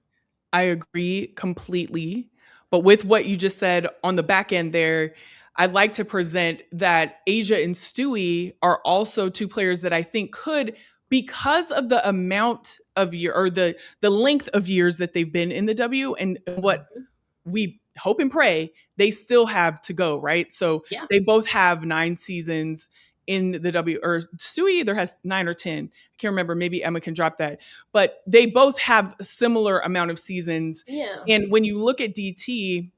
I agree completely. But with what you just said on the back end there, I'd like to present that Asia and Stewie are also two players that I think could, because of the amount of year or the length of years that they've been in the W and what we hope and pray they still have to go, right? So Yeah. they both have 9 seasons in the W, or Stewie either has 9 or 10. I can't remember. Maybe Emma can drop that. But they both have a similar amount of seasons. Yeah. And when you look at DT,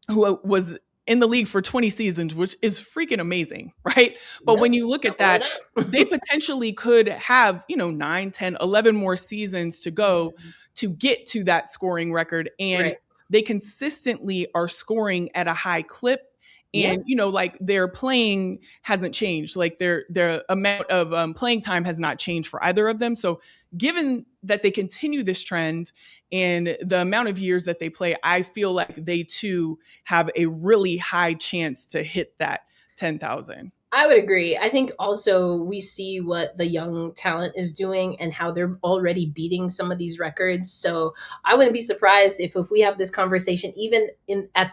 who was in the league for 20 seasons, which is freaking amazing, right? But when you look at that, they potentially could have, 9, 10, 11 more seasons to go to get to that scoring record. And Right. they consistently are scoring at a high clip. And, like their playing hasn't changed. Like their amount of playing time has not changed for either of them. So given that they continue this trend and the amount of years that they play, I feel like they too have a really high chance to hit that 10,000. I would agree. I think also we see what the young talent is doing and how they're already beating some of these records. So I wouldn't be surprised if we have this conversation even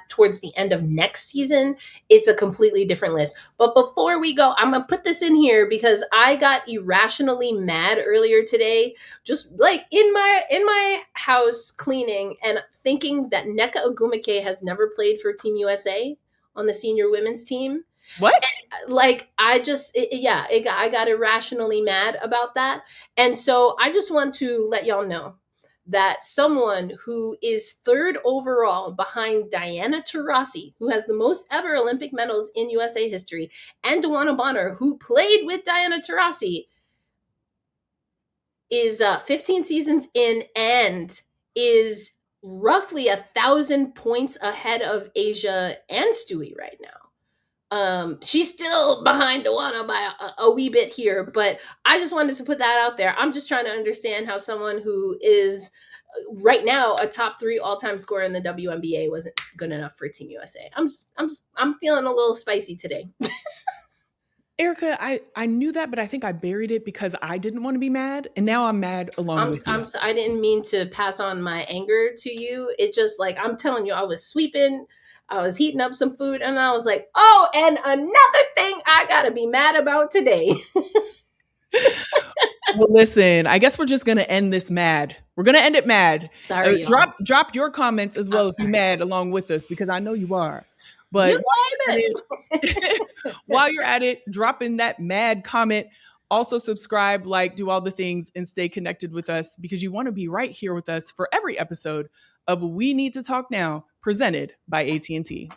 towards the end of next season, it's a completely different list. But before we go, I'm gonna put this in here because I got irrationally mad earlier today, just like in my house cleaning and thinking that Nneka Ogwumike has never played for Team USA on the senior women's team. What? Like I got irrationally mad about that. And so I just want to let y'all know that someone who is 3rd overall behind Diana Taurasi, who has the most ever Olympic medals in USA history, and Dewana Bonner, who played with Diana Taurasi, is 15 seasons in and is roughly 1,000 points ahead of Asia and Stewie right now. She's still behind Dewana by a wee bit here, but I just wanted to put that out there. I'm just trying to understand how someone who is right now a top 3 all-time scorer in the WNBA wasn't good enough for Team USA. I'm feeling a little spicy today. Erica, I knew that, but I think I buried it because I didn't want to be mad, and now I'm mad along with you. I didn't mean to pass on my anger to you. It just like I'm telling you, I was sweeping. I was heating up some food and I was like, oh, and another thing I gotta be mad about today. Well, listen, I guess we're just going to end this mad. We're going to end it mad. Sorry, drop your comments as well if you're mad along with us, because I know you are. But while you're at it, drop in that mad comment. Also subscribe, like, do all the things and stay connected with us because you want to be right here with us for every episode of We Need to Talk Now, presented by AT&T.